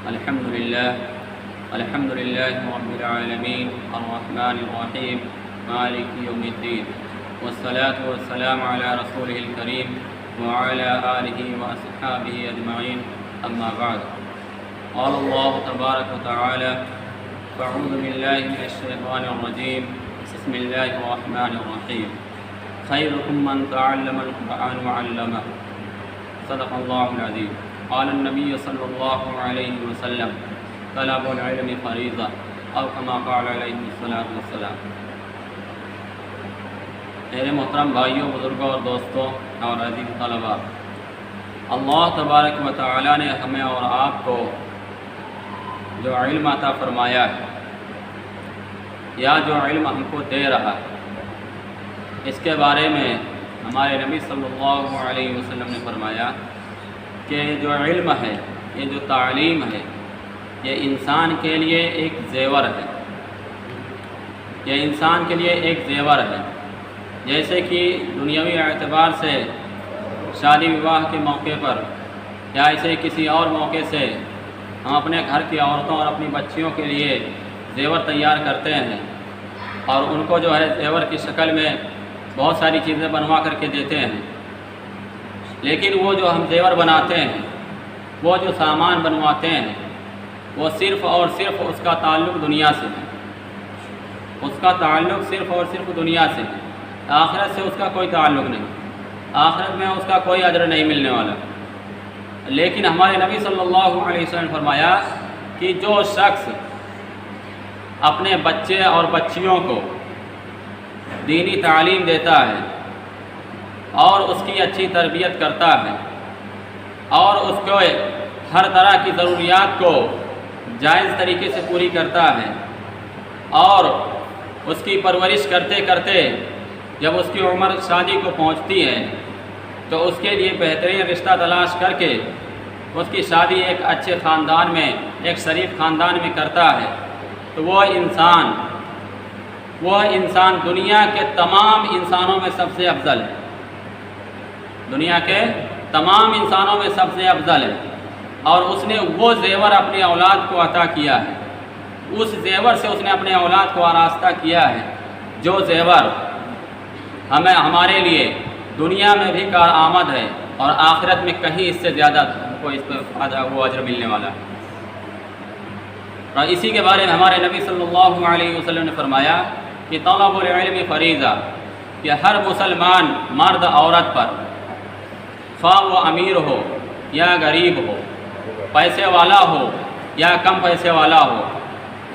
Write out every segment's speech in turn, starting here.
الحمد لله رب العالمين الرحمن الرحيم مالك يوم الدين والصلاة والسلام على رسوله الكريم وعلى آله وأصحابه أجمعين أما بعد. قال الله تبارك وتعالى: أعوذ بالله من الشيطان الرجيم بسم الله الرحمن الرحيم خيركم من تعلم القرآن وعلمه صدق الله العظيم. قال النبي صلی اللہ علیہ وسلم: طلب العلم فریضہ او کما قال علیہ السلام. میرے محترم بھائیوں، بزرگوں اور دوستوں اور عزیز طلباء، اللہ تبارک و تعالی نے ہمیں اور آپ کو جو علم عطا فرمایا ہے یا جو علم ہم کو دے رہا ہے، اس کے بارے میں ہمارے نبی صلی اللہ علیہ وسلم نے فرمایا کہ جو علم ہے، یہ جو تعلیم ہے، یہ انسان کے لیے ایک زیور ہے. یہ انسان کے لیے ایک زیور ہے. جیسے کہ دنیاوی اعتبار سے شادی وواہ کے موقع پر یا ایسے کسی اور موقع سے ہم اپنے گھر کی عورتوں اور اپنی بچیوں کے لیے زیور تیار کرتے ہیں اور ان کو جو ہے زیور کی شکل میں بہت ساری چیزیں بنوا کر کے دیتے ہیں. لیکن وہ جو ہم زیور بناتے ہیں، وہ جو سامان بنواتے ہیں، وہ صرف اور صرف اس کا تعلق دنیا سے ہے. اس کا تعلق صرف اور صرف دنیا سے ہے. آخرت سے اس کا کوئی تعلق نہیں. آخرت میں اس کا کوئی اجر نہیں ملنے والا. لیکن ہمارے نبی صلی اللہ علیہ وسلم نے فرمایا کہ جو شخص اپنے بچے اور بچیوں کو دینی تعلیم دیتا ہے اور اس کی اچھی تربیت کرتا ہے اور اس کو ہر طرح کی ضروریات کو جائز طریقے سے پوری کرتا ہے اور اس کی پرورش کرتے کرتے جب اس کی عمر شادی کو پہنچتی ہے تو اس کے لیے بہترین رشتہ تلاش کر کے اس کی شادی ایک اچھے خاندان میں، ایک شریف خاندان میں کرتا ہے، تو وہ انسان دنیا کے تمام انسانوں میں سب سے افضل ہے. دنیا کے تمام انسانوں میں سب سے افضل ہے. اور اس نے وہ زیور اپنی اولاد کو عطا کیا ہے. اس زیور سے اس نے اپنے اولاد کو آراستہ کیا ہے، جو زیور ہمارے لیے دنیا میں بھی کارآمد ہے اور آخرت میں کہیں اس سے زیادہ کو اس پہ وہ اجر ملنے والا ہے. اور اسی کے بارے میں ہمارے نبی صلی اللہ علیہ وسلم نے فرمایا کہ طلب العلم فریضہ، کہ ہر مسلمان مرد عورت پر، خواہ وہ امیر ہو یا غریب ہو، پیسے والا ہو یا کم پیسے والا ہو،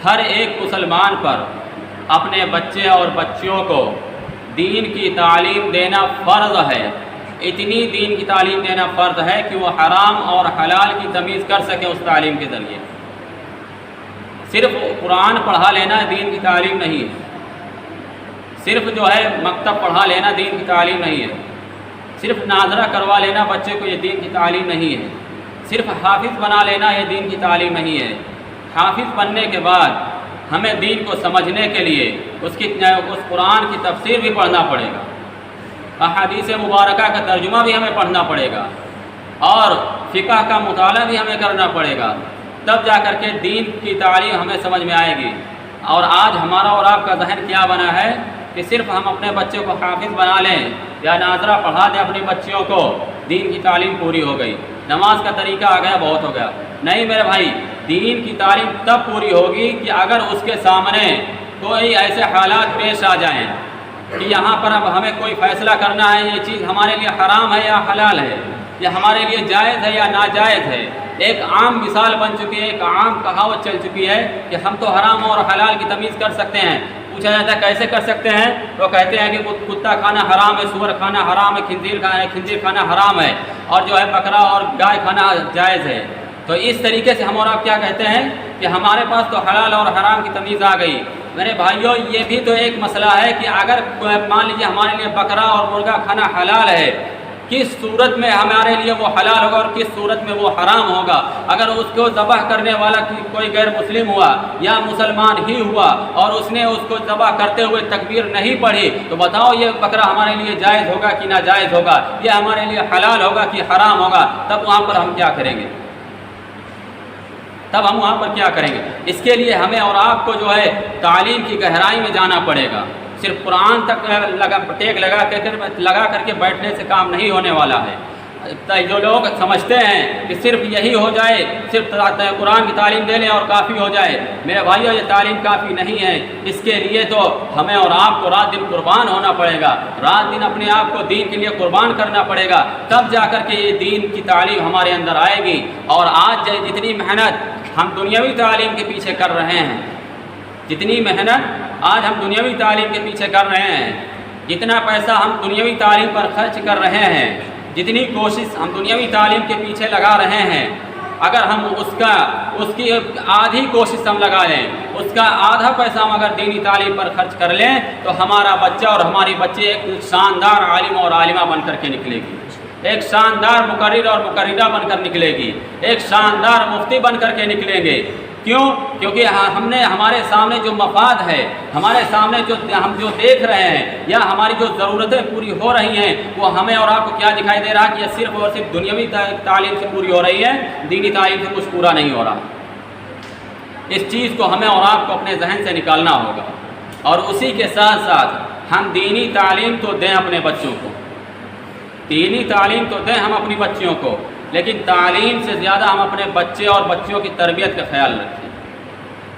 ہر ایک مسلمان پر اپنے بچے اور بچیوں کو دین کی تعلیم دینا فرض ہے. اتنی دین کی تعلیم دینا فرض ہے کہ وہ حرام اور حلال کی تمیز کر سکیں اس تعلیم کے ذریعے. صرف قرآن پڑھا لینا دین کی تعلیم نہیں ہے. صرف جو ہے مکتب پڑھا لینا دین کی تعلیم نہیں ہے. صرف ناظرہ کروا لینا بچے کو یہ دین کی تعلیم نہیں ہے. صرف حافظ بنا لینا یہ دین کی تعلیم نہیں ہے. حافظ بننے کے بعد ہمیں دین کو سمجھنے کے لیے اس قرآن کی تفسیر بھی پڑھنا پڑے گا، احادیث مبارکہ کا ترجمہ بھی ہمیں پڑھنا پڑے گا اور فقہ کا مطالعہ بھی ہمیں کرنا پڑے گا. تب جا کر کے دین کی تعلیم ہمیں سمجھ میں آئے گی. اور آج ہمارا اور آپ کا ذہن کیا بنا ہے کہ صرف ہم اپنے بچے کو حافظ بنا لیں یا ناظرہ پڑھا دیں اپنی بچیوں کو، دین کی تعلیم پوری ہو گئی، نماز کا طریقہ آ گیا، بہت ہو گیا. نہیں میرے بھائی، دین کی تعلیم تب پوری ہوگی کہ اگر اس کے سامنے کوئی ایسے حالات پیش آ جائیں کہ یہاں پر اب ہمیں کوئی فیصلہ کرنا ہے، یہ چیز ہمارے لیے حرام ہے یا حلال ہے، یہ ہمارے لیے جائز ہے یا ناجائز ہے. ایک عام مثال بن چکی ہے، ایک عام کہاوت چل چکی ہے کہ ہم تو حرام اور حلال کی تمیز کر سکتے ہیں. پوچھا جاتا ہے کیسے کر سکتے ہیں؟ تو کہتے ہیں کہ کتا کھانا حرام ہے، سور کھانا حرام ہے، خنزیر کھانا حرام ہے، اور جو ہے بکرا اور گائے کھانا جائز ہے. تو اس طریقے سے ہم اور آپ کیا کہتے ہیں کہ ہمارے پاس تو حلال اور حرام کی تمیز آ گئی. میرے بھائیوں، یہ بھی تو ایک مسئلہ ہے کہ اگر مان لیجیے ہمارے لیے بکرا اور مرغا کھانا حلال ہے، کس صورت میں ہمارے لیے وہ حلال ہوگا اور کس صورت میں وہ حرام ہوگا؟ اگر اس کو ذبح کرنے والا کوئی غیر مسلم ہوا یا مسلمان ہی ہوا اور اس نے اس کو ذبح کرتے ہوئے تکبیر نہیں پڑھی، تو بتاؤ یہ بکرا ہمارے لیے جائز ہوگا کہ ناجائز ہوگا؟ یہ ہمارے لیے حلال ہوگا کہ حرام ہوگا؟ تب وہاں پر ہم کیا کریں گے؟ تب ہم وہاں پر کیا کریں گے؟ اس کے لیے ہمیں اور آپ کو جو ہے تعلیم کی گہرائی میں جانا پڑے گا۔ صرف قرآن تک ٹیک لگا کر کے بیٹھنے سے کام نہیں ہونے والا ہے۔ جو لوگ سمجھتے ہیں کہ صرف یہی ہو جائے، صرف قرآن کی تعلیم دے لیں اور کافی ہو جائے، میرے بھائیو یہ تعلیم کافی نہیں ہے۔ اس کے لیے تو ہمیں اور آپ کو رات دن قربان ہونا پڑے گا، رات دن اپنے آپ کو دین کے لیے قربان کرنا پڑے گا، تب جا کر کے یہ دین کی تعلیم ہمارے اندر آئے گی۔ اور آج جتنی محنت ہم دنیاوی تعلیم کے پیچھے کر رہے ہیں، جتنی محنت آج ہم دنیاوی تعلیم کے پیچھے کر رہے ہیں، جتنا پیسہ ہم دنیاوی تعلیم پر خرچ کر رہے ہیں، جتنی کوشش ہم دنیاوی تعلیم کے پیچھے لگا رہے ہیں، اگر ہم اس کی آدھی کوشش ہم لگا لیں، اس کا آدھا پیسہ ہم اگر دینی تعلیم پر خرچ کر لیں، تو ہمارا بچہ اور ہماری بچے ایک شاندار عالم اور عالمہ بن کر کے نکلے گی، ایک شاندار مقرر اور مقررہ بن کر نکلے گی، ایک شاندار مفتی بن کر کے نکلیں گے۔ کیوں؟ کیونکہ ہمارے سامنے جو مفاد ہے، ہمارے سامنے ہم جو دیکھ رہے ہیں، یا ہماری جو ضرورتیں پوری ہو رہی ہیں، وہ ہمیں اور آپ کو کیا دکھائی دے رہا ہے کہ یہ صرف اور صرف دنیاوی تعلیم سے پوری ہو رہی ہے، دینی تعلیم سے کچھ پورا نہیں ہو رہا۔ اس چیز کو ہمیں اور آپ کو اپنے ذہن سے نکالنا ہوگا، اور اسی کے ساتھ ساتھ ہم دینی تعلیم تو دیں اپنے بچوں کو، دینی تعلیم تو دیں ہم اپنی بچیوں کو، لیکن تعلیم سے زیادہ ہم اپنے بچے اور بچیوں کی تربیت کا خیال رکھیں۔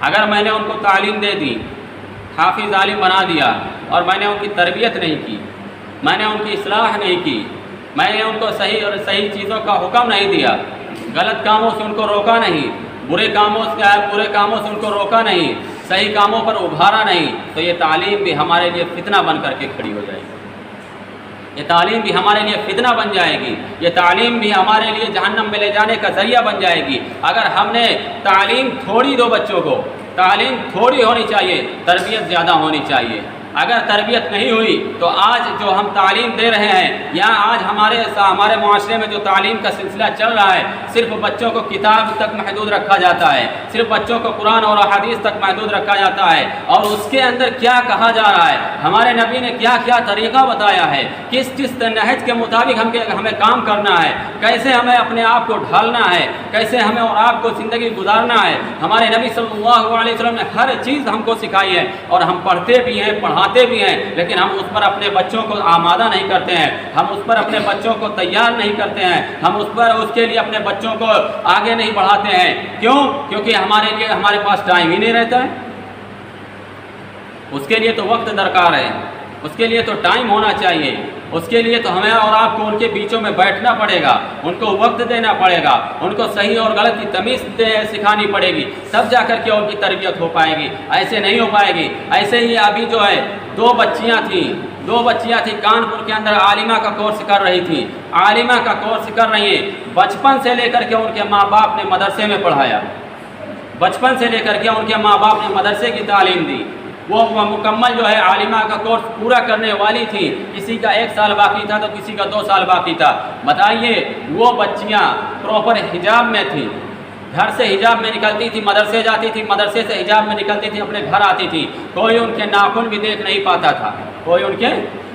اگر میں نے ان کو تعلیم دے دی، حافظ عالم بنا دیا، اور میں نے ان کی تربیت نہیں کی، میں نے ان کی اصلاح نہیں کی، میں نے ان کو صحیح چیزوں کا حکم نہیں دیا، غلط کاموں سے ان کو روکا نہیں، برے کاموں سے ان کو روکا نہیں، صحیح کاموں پر ابھارا نہیں، تو یہ تعلیم بھی ہمارے لیے فتنہ بن کر کے کھڑی ہو جائے گی، یہ تعلیم بھی ہمارے لیے فتنہ بن جائے گی، یہ تعلیم بھی ہمارے لیے جہنم میں لے جانے کا ذریعہ بن جائے گی۔ اگر ہم نے تعلیم تھوڑی دو بچوں کو، تعلیم تھوڑی ہونی چاہیے، تربیت زیادہ ہونی چاہیے۔ اگر تربیت نہیں ہوئی تو آج جو ہم تعلیم دے رہے ہیں، یا آج ہمارے معاشرے میں جو تعلیم کا سلسلہ چل رہا ہے، صرف بچوں کو کتاب تک محدود رکھا جاتا ہے، صرف بچوں کو قرآن اور احادیث تک محدود رکھا جاتا ہے، اور اس کے اندر کیا کہا جا رہا ہے، ہمارے نبی نے کیا کیا طریقہ بتایا ہے، کس نہج کے مطابق ہمیں کام کرنا ہے، کیسے ہمیں اپنے آپ کو ڈھالنا ہے، کیسے ہمیں اور آپ کو زندگی گزارنا ہے، ہمارے نبی صلی اللہ علیہ وسلم نے ہر چیز ہم کو سکھائی ہے، اور ہم پڑھتے بھی ہیں، پڑھاتے بھی ہیں، لیکن ہم اس پر اپنے بچوں کو آمادہ نہیں کرتے ہیں، ہم اس پر اپنے بچوں کو تیار نہیں کرتے ہیں، ہم اس کے لیے اپنے بچوں کو آگے نہیں بڑھاتے ہیں۔ کیوں؟ کیونکہ ہمارے پاس ٹائم ہی نہیں رہتا ہے، اس کے لیے تو وقت درکار ہے، اس کے لیے تو ٹائم ہونا چاہیے، اس کے لیے تو ہمیں اور آپ کو ان کے بیچوں میں بیٹھنا پڑے گا، ان کو وقت دینا پڑے گا، ان کو صحیح اور غلط کی تمیز سکھانی پڑے گی، تب جا کر کے ان کی تربیت ہو پائے گی، ایسے نہیں ہو پائے گی۔ ایسے ہی ابھی جو ہے دو بچیاں تھیں کانپور کے اندر، عالمہ کا کورس کر رہی تھیں، عالمہ کا کورس کر رہی ہیں، بچپن سے لے کر کے ان کے ماں باپ نے مدرسے میں پڑھایا، بچپن سے لے کر کے ان کے ماں باپ نے مدرسے کی تعلیم دی، وہ مکمل جو ہے عالمہ کا کورس پورا کرنے والی تھی، کسی کا 1 سال باقی تھا تو کسی کا 2 سال باقی تھا۔ بتائیے وہ بچیاں پراپر حجاب میں تھیں، گھر سے حجاب میں نکلتی تھی، مدرسے جاتی تھی، مدرسے سے حجاب میں نکلتی تھی، اپنے گھر آتی تھی، کوئی ان کے ناخن بھی دیکھ نہیں پاتا تھا، کوئی ان کے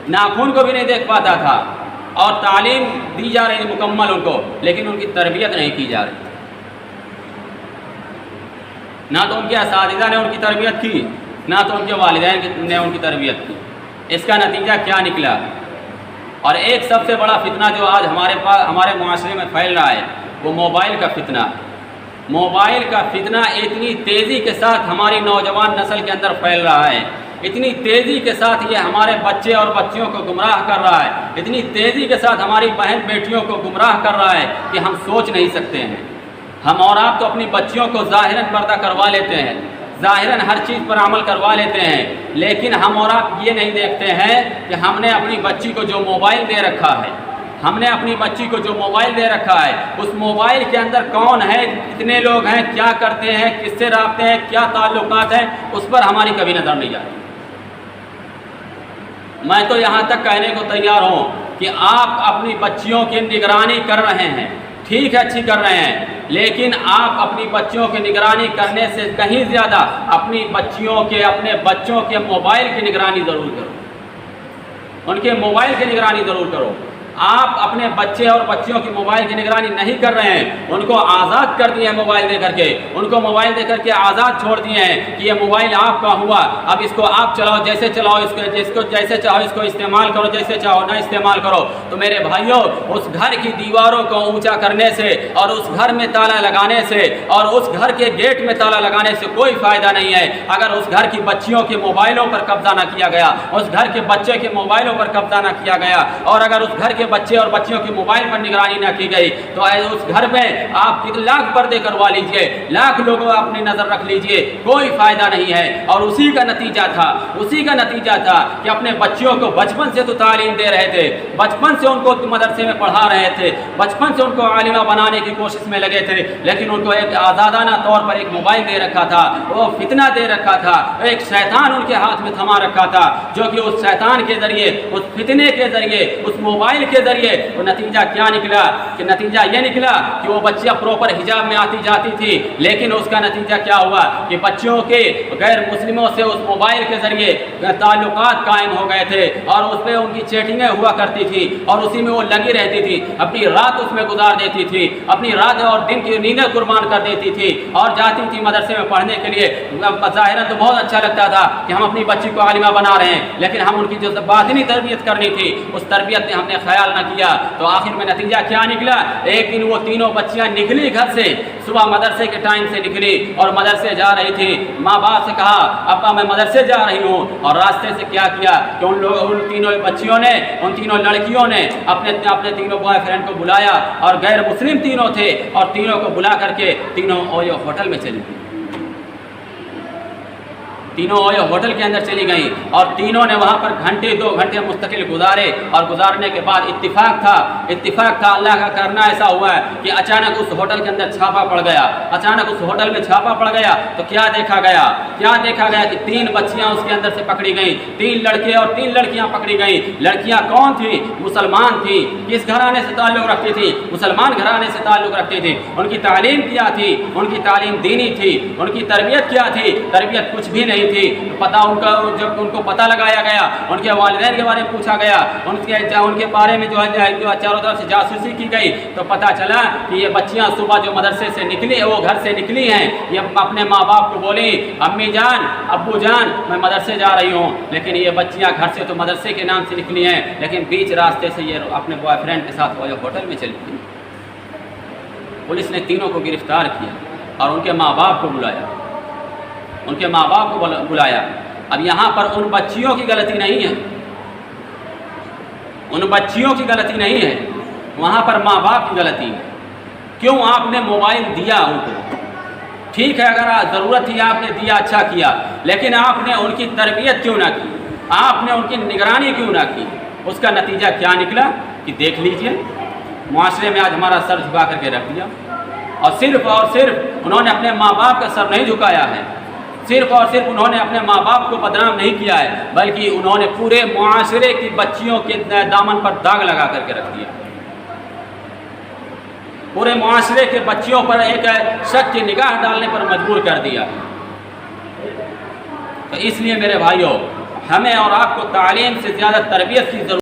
ناخن کو بھی نہیں دیکھ پاتا تھا، اور تعلیم دی جا رہی مکمل ان کو، لیکن ان کی تربیت نہیں کی جا رہی، نہ تو ان کے اساتذہ نے ان کی تربیت کی، نہ تو ان کے والدین نے ان کی تربیت کی۔ اس کا نتیجہ کیا نکلا؟ اور ایک سب سے بڑا فتنہ جو آج ہمارے معاشرے میں پھیل رہا ہے، وہ موبائل کا فتنہ ہے۔ موبائل کا فتنہ اتنی تیزی کے ساتھ ہماری نوجوان نسل کے اندر پھیل رہا ہے، اتنی تیزی کے ساتھ یہ ہمارے بچے اور بچیوں کو گمراہ کر رہا ہے، اتنی تیزی کے ساتھ ہماری بہن بیٹیوں کو گمراہ کر رہا ہے کہ ہم سوچ نہیں سکتے ہیں۔ ہم اور آپ تو اپنی بچیوں کو ظاہراً پردہ کروا لیتے ہیں، ظاہراً ہر چیز پر عمل کروا لیتے ہیں، لیکن ہم اور آپ یہ نہیں دیکھتے ہیں کہ ہم نے اپنی بچی کو جو موبائل دے رکھا ہے، ہم نے اپنی بچی کو جو موبائل دے رکھا ہے، اس موبائل کے اندر کون ہے، کتنے لوگ ہیں، کیا کرتے ہیں، کس سے رابطے ہیں، کیا تعلقات ہیں، اس پر ہماری کبھی نظر نہیں جاتی۔ میں تو یہاں تک کہنے کو تیار ہوں کہ آپ اپنی بچیوں کی نگرانی کر رہے ہیں، ٹھیک ہے، اچھی کر رہے ہیں، لیکن آپ اپنی بچیوں کی نگرانی کرنے سے کہیں زیادہ اپنے بچوں کے موبائل کی نگرانی ضرور کرو، ان کے موبائل کی نگرانی ضرور کرو۔ آپ اپنے بچے اور بچیوں کی موبائل کی نگرانی نہیں کر رہے ہیں، ان کو آزاد کر دیے ہیں موبائل دے کر کے، ان کو موبائل دے کر کے آزاد چھوڑ دیے ہیں کہ یہ موبائل آپ کا ہوا، اب اس کو آپ چلاؤ، جیسے چلاؤ، اس کو جیسے چاہو اس کو استعمال کرو، جیسے چاہو نہ استعمال کرو۔ تو میرے بھائیوں، اس گھر کی دیواروں کو اونچا کرنے سے اور اس گھر میں تالا لگانے سے اور اس گھر کے گیٹ میں تالا لگانے سے کوئی فائدہ نہیں ہے اگر اس گھر کی بچیوں کے موبائلوں پر قبضہ نہ کیا گیا، اس گھر کے بچے کے موبائلوں پر قبضہ نہ کیا گیا، اور اگر اس گھر کے بچے اور بچیوں کی موبائل پر نگرانی نہ کی گئی تو اس گھر میں آپ لاکھ پردے کروا لیجئے، لاکھ لوگوں اپنی نظر رکھ لیجئے، کوئی فائدہ نہیں ہے۔ اور اسی کا نتیجہ تھا کہ اپنے بچیوں کو بچپن سے تو تعلیم دے رہے تھے، بچپن سے ان کو مدرسے میں پڑھا رہے تھے، بچپن سے ان کو عالمہ بنانے کی کوشش میں لگے تھے، لیکن ان کو ایک آزادانہ طور پر ایک موبائل دے رکھا تھا، وہ فتنہ دے رکھا تھا، ایک شیطان ان کے ہاتھ میں تھما رکھا تھا، جو کہ اس شیطان کے ذریعے، اس فتنے کے ذریعے، اس موبائل کے ذریعے وہ نتیجہ کیا نکلا کہ نتیجہ یہ نکلا کہ وہ بچیاں پراپر حجاب میں آتی جاتی تھی، لیکن اس کا نتیجہ کیا ہوا کہ بچوں کے غیر مسلموں سے اس موبائل کے ذریعے تعلقات قائم ہو گئے تھے، اور اس پہ ان کی چیٹنگیں ہوا کرتی تھی، اور اسی میں وہ لگی رہتی تھی، اپنی رات اس میں گزار دیتی تھی، اپنی رات اور دن کی نیندیں قربان کر دیتی تھی، اور جاتی تھی مدرسے میں پڑھنے کے لیے۔ ظاہراً تو بہت اچھا لگتا تھا کہ ہم اپنی بچی کو عالمہ بنا رہے ہیں، لیکن ہم ان کی جو باطنی تربیت کرنی تھی اس تربیت نے ہم نے خیال نہ کیا، تو آخر میں نتیجہ کیا نکلا؟ ایک دن وہ تینوں بچیاں نکلی گھر سے، صبح مدرسے کے ٹائم سے نکلی اور مدرسے جا رہی تھی، ماں باپ سے کہا ابا میں مدرسے جا رہی ہوں، اور راستے سے کیا کیا کہ ان تینوں بچیوں نے، ان تینوں لڑکیوں نے اپنے تینوں بوائے فرینڈ کو بلایا، اور غیر مسلم تینوں تھے، اور تینوں کو بلا کر کے تینوں اویو ہوٹل میں چلی گئی، تینوں اویو ہوٹل کے اندر چلی گئیں، اور تینوں نے وہاں پر گھنٹے 2 گھنٹے مستقل گزارے، اور گزارنے کے بعد اتفاق تھا اللہ کا کرنا ایسا ہوا ہے کہ اچانک اس ہوٹل کے اندر چھاپا پڑ گیا، اچانک اس ہوٹل میں چھاپا پڑ گیا تو کیا دیکھا گیا کہ 3 بچیاں اس کے اندر سے پکڑی گئیں، 3 لڑکے اور 3 لڑکیاں پکڑی گئیں۔ لڑکیاں کون تھیں؟ مسلمان تھیں۔ کس گھرانے سے تعلق رکھتی تھی؟ مسلمان گھرانے سے تعلق رکھتی تھی۔ ان کی تعلیم کیا تھی؟ ان کی تعلیم دینی تھی۔ ان کی تربیت کیا تھی؟ تربیت کچھ بھی نہیں تھی۔ جب ان کو پتہ لگایا گیا، ان کے والدین کے بارے میں پوچھا گیا، ان کے بارے میں جو چاروں طرف سے جاسوسی کی گئی، تو پتہ چلا کہ یہ بچیاں صبح جو مدرسے سے نکلی، وہ گھر سے نکلی ہیں، یہ اپنے ماں باپ کو بولی امی جان، ابو جان میں مدرسے جا رہی ہوں، لیکن یہ بچیاں گھر سے تو مدرسے کے نام سے نکلی ہیں، لیکن بیچ راستے سے یہ اپنے بوائے فرینڈ کے ساتھ ہوٹل میں چلی گئی۔ پولیس نے تینوں کو گرفتار کیا اور ان کے ماں باپ کو بلایا۔ اب یہاں پر ان بچیوں کی غلطی نہیں ہے، وہاں پر ماں باپ کی غلطی ہے۔ کیوں آپ نے موبائل دیا ان کو؟ ٹھیک ہے، اگر ضرورت تھی آپ نے دیا، اچھا کیا، لیکن آپ نے ان کی تربیت کیوں نہ کی؟ آپ نے ان کی نگرانی کیوں نہ کی؟ اس کا نتیجہ کیا نکلا کہ دیکھ لیجئے، معاشرے میں آج ہمارا سر جھکا کر کے رکھ دیا، اور صرف انہوں نے اپنے ماں باپ کا سر نہیں جھکایا ہے، صرف انہوں نے اپنے ماں باپ کو بدنام نہیں کیا ہے، بلکہ انہوں نے پورے معاشرے کی بچیوں کے دامن پر داغ لگا کر کے رکھ دیا، پورے معاشرے کے بچیوں پر ایک شک کی نگاہ ڈالنے پر مجبور کر دیا۔ تو اس لیے میرے بھائیوں، ہمیں اور آپ کو تعلیم سے زیادہ تربیت کی ضرورت